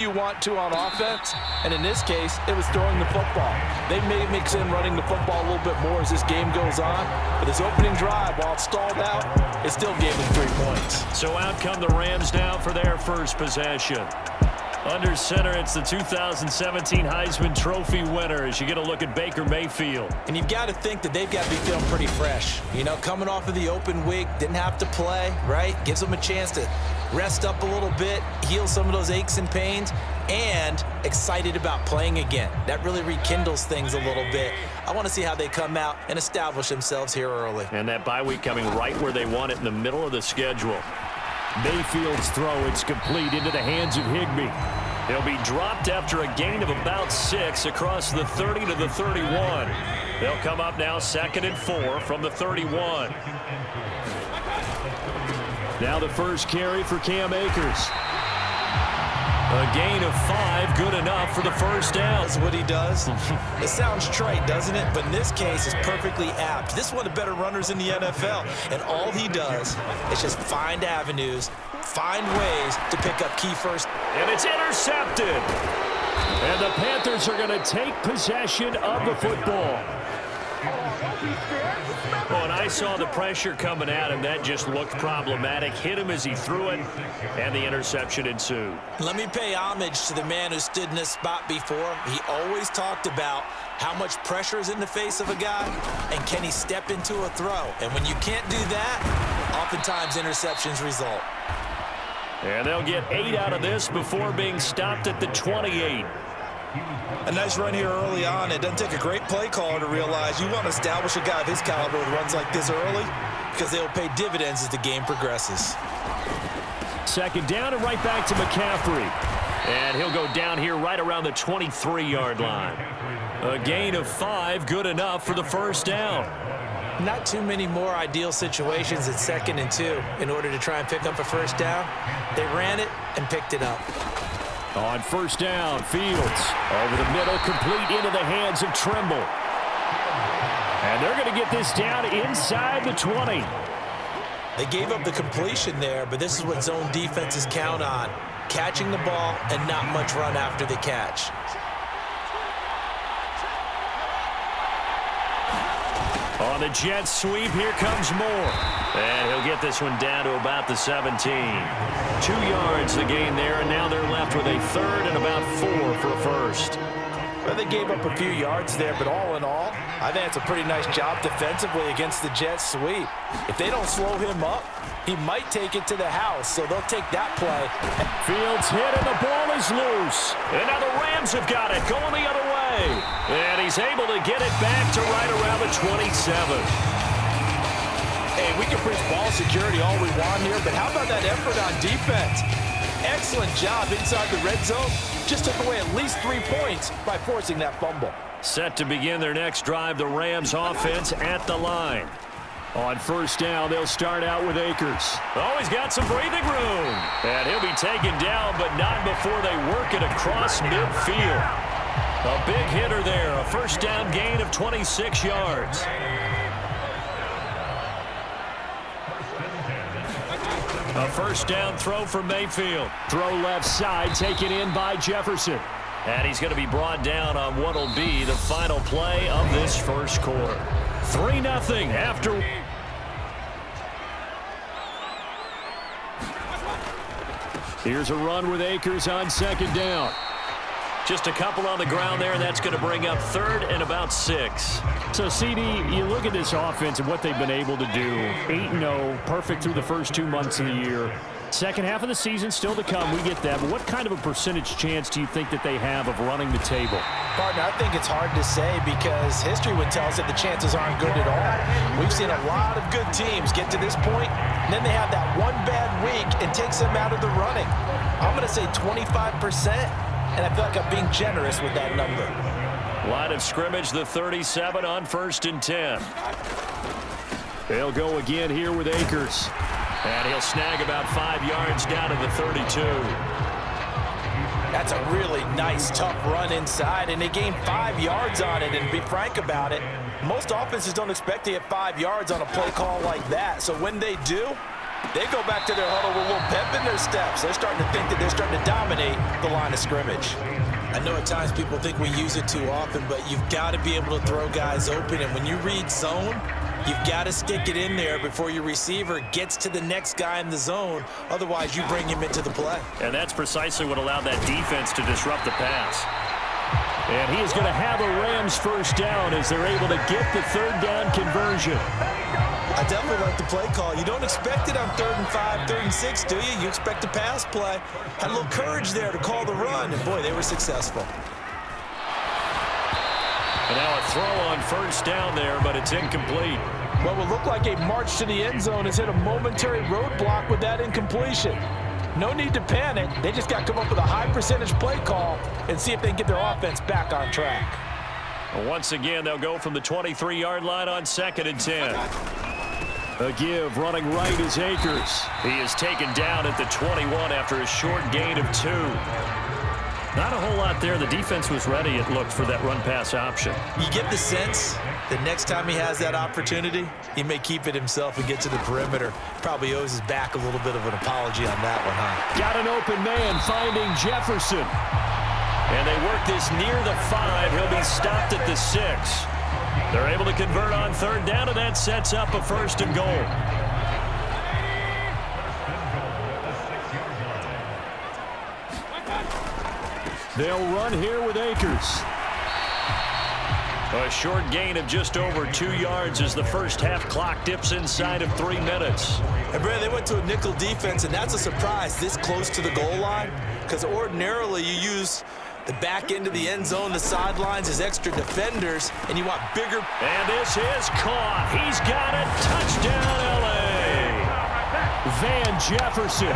you want to on offense, and in this case, it was throwing the football. They may mix in running the football a little bit more as this game goes on, but his opening drive, while it stalled out, it still gave him 3 points. So out come the Rams now for their first possession. Under center, it's the 2017 Heisman Trophy winner as you get a look at Baker Mayfield. And you've got to think that they've got to be feeling pretty fresh. You know, coming off of the open week, didn't have to play, right? Gives them a chance to rest up a little bit, heal some of those aches and pains, and excited about playing again. That really rekindles things a little bit. I want to see how they come out and establish themselves here early. And that bye week coming right where they want it in the middle of the schedule. Mayfield's throw, it's complete into the hands of Higbee. He'll be dropped after a gain of about 6 across the 30 to the 31. They'll come up now 2nd and 4 from the 31. Now the first carry for Cam Akers. A gain of 5, good enough for the first down. That's what he does. It sounds trite, doesn't it? But in this case, it's perfectly apt. This is one of the better runners in the NFL, and all he does is just find avenues, find ways to pick up key first. And it's intercepted. And the Panthers are going to take possession of the football. Oh, and I saw the pressure coming at him. That just looked problematic. Hit him as he threw it, and the interception ensued. Let me pay homage to the man who stood in this spot before. He always talked about how much pressure is in the face of a guy, and can he step into a throw. And when you can't do that, oftentimes interceptions result. And they'll get 8 out of this before being stopped at the 28. A nice run here early on. It doesn't take a great play caller to realize you want to establish a guy of his caliber with runs like this early because they'll pay dividends as the game progresses. 2nd down and right back to McCaffrey. And he'll go down here right around the 23-yard line. A gain of 5, good enough for the first down. Not too many more ideal situations at 2nd and 2 in order to try and pick up a first down. They ran it and picked it up. On first down, Fields over the middle, complete into the hands of Trimble. And they're going to get this down inside the 20. They gave up the completion there, but this is what zone defenses count on. Catching the ball and not much run after the catch. On the jet sweep, here comes Moore. And he'll get this one down to about the 17. 2 yards the gain there, and now they're left with a 3rd and about 4 for a first. Well, they gave up a few yards there, but all in all, I think it's a pretty nice job defensively against the jet sweep. If they don't slow him up, he might take it to the house, so they'll take that play. Fields hit, and the ball is loose. And now the Rams have got it, going the other way. And he's able to get it back to right around the 27. Hey, we can preach ball security all we want here, but how about that effort on defense? Excellent job inside the red zone. Just took away at least 3 points by forcing that fumble. Set to begin their next drive, the Rams offense at the line. On first down, they'll start out with Akers. Oh, he's got some breathing room. And he'll be taken down, but not before they work it across midfield. A big hitter there, a first down gain of 26 yards. A first down throw for Mayfield. Throw left side, taken in by Jefferson. And he's going to be brought down on what will be the final play of this first quarter. 3-0 after. Here's a run with Akers on 2nd down. Just a couple on the ground there, and that's going to bring up 3rd and about 6. So, CD, you look at this offense and what they've been able to do. 8-0, perfect through the first 2 months of the year. Second half of the season still to come, we get that. But what kind of a percentage chance do you think that they have of running the table? Partner, I think it's hard to say because history would tell us that the chances aren't good at all. We've seen a lot of good teams get to this point, and then they have that one bad week and takes them out of the running. I'm going to say 25%, and I feel like I'm being generous with that number. Line of scrimmage, the 37 on 1st and 10. They'll go again here with Akers. And he'll snag about 5 yards down to the 32. That's a really nice, tough run inside, and they gained 5 yards on it. And to be frank about it, most offenses don't expect to get 5 yards on a play call like that. So when they do, They go back to their huddle with a little pep in their steps. They're starting to think that they're starting to dominate the line of scrimmage. I know at times people think we use it too often, but you've got to be able to throw guys open. And when you read zone, you've got to stick it in there before your receiver gets to the next guy in the zone. Otherwise, you bring him into the play. And that's precisely what allowed that defense to disrupt the pass. And he is going to have a Rams first down as they're able to get the third down conversion. I definitely like the play call. You don't expect it on 3rd and 5, 3rd and 6, do you? You expect a pass play. Had a little courage there to call the run, and boy, they were successful. And now a throw on first down there, but it's incomplete. What will look like a march to the end zone has hit a momentary roadblock with that incompletion. No need to panic. They just got to come up with a high percentage play call and see if they can get their offense back on track. Once again, they'll go from the 23-yard line on 2nd and 10. A give running right is Akers. He is taken down at the 21 after a short gain of 2. Not a whole lot there. The defense was ready, it looked, for that run-pass option. You get the sense that next time he has that opportunity, he may keep it himself and get to the perimeter. Probably owes his back a little bit of an apology on that one, huh? Got an open man finding Jefferson. And they work this near the 5. He'll be stopped at the 6. They're able to convert on 3rd down, and that sets up a 1st and goal. They'll run here with Akers. A short gain of just over 2 yards as the first half clock dips inside of 3 minutes. And Brad, they went to a nickel defense, and that's a surprise this close to the goal line, because ordinarily you use the back end of the end zone, the sidelines as extra defenders, and you want bigger. And this is caught. He's got it. Touchdown, L.A. Van Jefferson,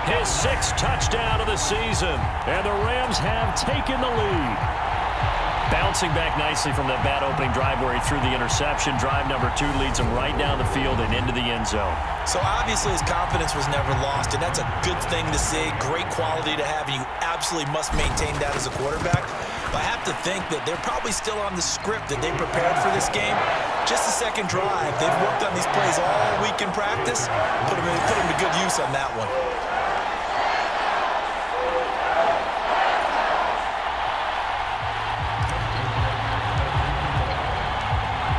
his 6th touchdown of the season. And the Rams have taken the lead. Bouncing back nicely from that bad opening drive where he threw the interception. Drive number 2 leads him right down the field and into the end zone. So obviously his confidence was never lost, and that's a good thing to see. Great quality to have, and you absolutely must maintain that as a quarterback. But I have to think that they're probably still on the script that they prepared for this game. Just the second drive. They've worked on these plays all week in practice. Put them to good use on that one.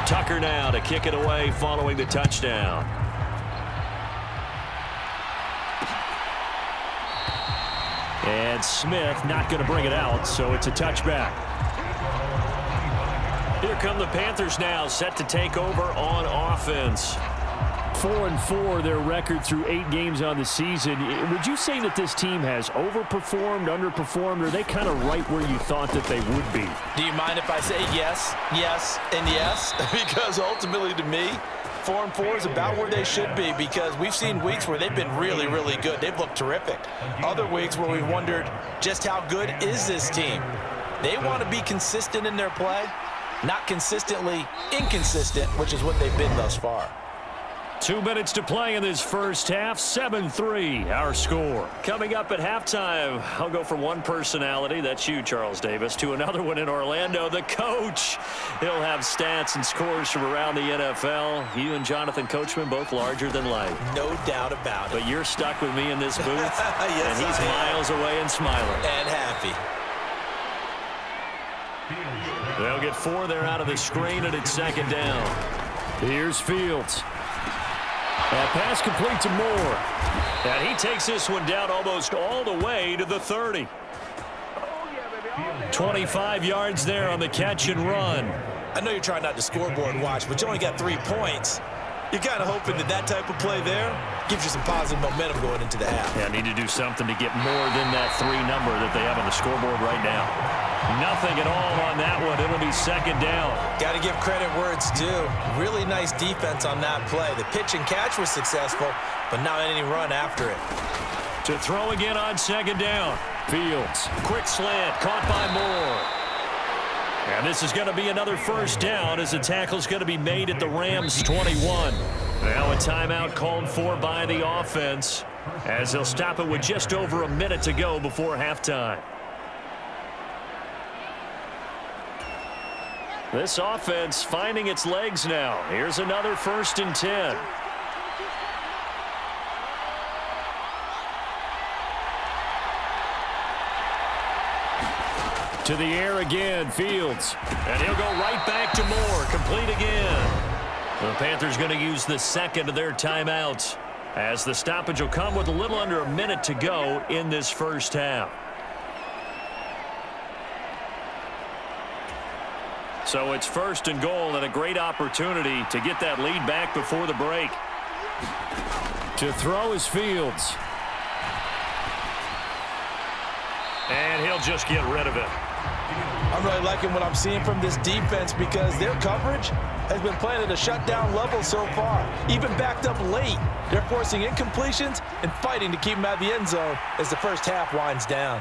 Tucker now to kick it away following the touchdown. And Smith not going to bring it out, so it's a touchback. Here come the Panthers now, set to take over on offense. 4-4 their record through 8 games on the season. Would you say that this team has overperformed, underperformed, or are they kind of right where you thought that they would be? Do you mind if I say yes, yes, and yes? Because ultimately to me, 4-4 is about where they should be, because we've seen weeks where they've been really, really good. They've looked terrific. Other weeks where we've wondered just how good is this team. They want to be consistent in their play, not consistently inconsistent, which is what they've been thus far. 2 minutes to play in this first half. 7-3 our score. Coming up at halftime, I'll go from one personality, that's you, Charles Davis, to another one in Orlando, the coach. He'll have stats and scores from around the NFL. You and Jonathan Coachman both larger than life. No doubt about it. But you're stuck with me in this booth, yes, and he's miles away and smiling. And happy. They'll get 4 there out of the screen, and it's 2nd down. Here's Fields. That pass complete to Moore. And he takes this one down almost all the way to the 30. 25 yards there on the catch and run. I know you're trying not to scoreboard watch, but you only got 3 points. You're kind of hoping that that type of play there gives you some positive momentum going into the half. Yeah, need to do something to get more than that 3 number that they have on the scoreboard right now. Nothing at all on that one. It'll be 2nd down. Got to give credit where it's due. Really nice defense on that play. The pitch and catch was successful, but not any run after it. To throw again on 2nd down. Fields. Quick slant. Caught by Moore. And this is going to be another first down as the tackle's going to be made at the Rams 21. Now a timeout called for by the offense as they'll stop it with just over a minute to go before halftime. This offense finding its legs now. Here's another 1st and 10. To the air again, Fields. And he'll go right back to Moore, complete again. The Panthers going to use the second of their timeouts, as the stoppage will come with a little under a minute to go in this first half. So it's 1st and goal, and a great opportunity to get that lead back before the break. To throw is Fields. And he'll just get rid of it. I'm really liking what I'm seeing from this defense because their coverage has been playing at a shutdown level so far. Even backed up late, they're forcing incompletions and fighting to keep them out of the end zone as the first half winds down.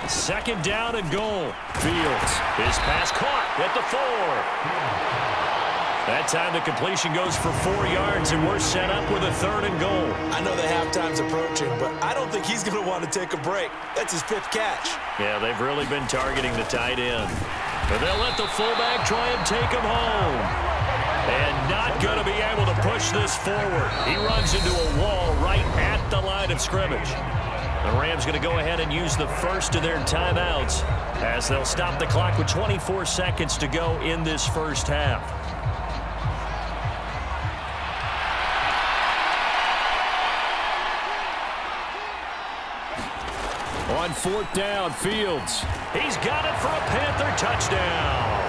Second down and goal. Fields. His pass caught at the 4. That time the completion goes for 4 yards, and we're set up with a 3rd and goal. I know the halftime's approaching, but I don't think he's going to want to take a break. That's his 5th catch. Yeah, they've really been targeting the tight end. But they'll let the fullback try and take him home. And not going to be able to push this forward. He runs into a wall right at the line of scrimmage. The Rams going to go ahead and use the first of their timeouts as they'll stop the clock with 24 seconds to go in this first half. On 4th down, Fields. He's got it for a Panther touchdown.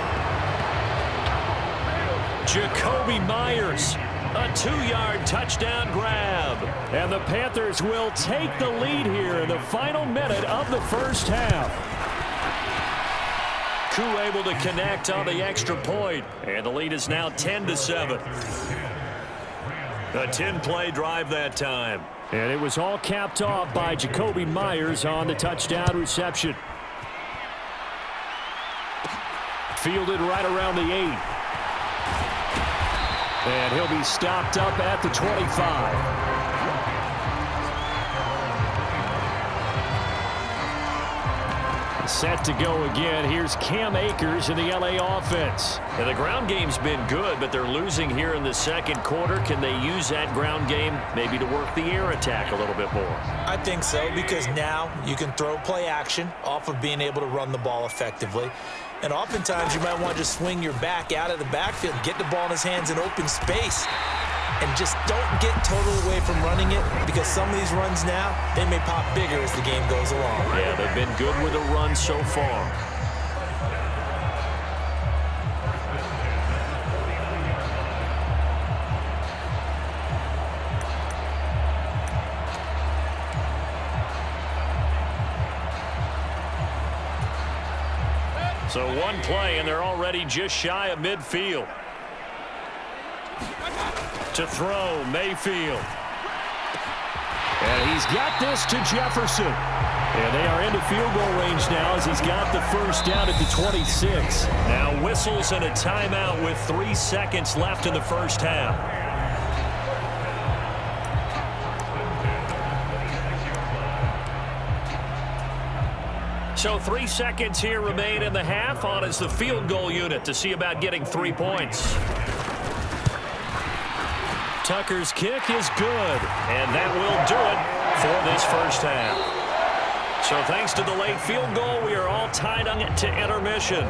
Jacoby Myers, a 2-yard touchdown grab. And the Panthers will take the lead here in the final minute of the first half. Koo able to connect on the extra point, and the lead is now 10-7. A 10-play drive that time. And it was all capped off by Jacoby Myers on the touchdown reception. Fielded right around the 8. And he'll be stopped up at the 25. Set to go again. Here's Cam Akers in the LA offense. And the ground game's been good, but they're losing here in the second quarter. Can they use that ground game maybe to work the air attack a little bit more? I think so, because now you can throw play action off of being able to run the ball effectively. And oftentimes you might want to just swing your back out of the backfield, get the ball in his hands in open space, and just don't get totally away from running it, because some of these runs now, they may pop bigger as the game goes along. Yeah, they've been good with the run so far. So one play, and they're already just shy of midfield. To throw, Mayfield. And he's got this to Jefferson. And they are into field goal range now as he's got the first down at the 26. Now whistles and a timeout with 3 seconds left in the first half. So 3 seconds here remain in the half. On is the field goal unit to see about getting 3 points. Tucker's kick is good, and that will do it for this first half. So thanks to the late field goal, we are all tied on to intermission.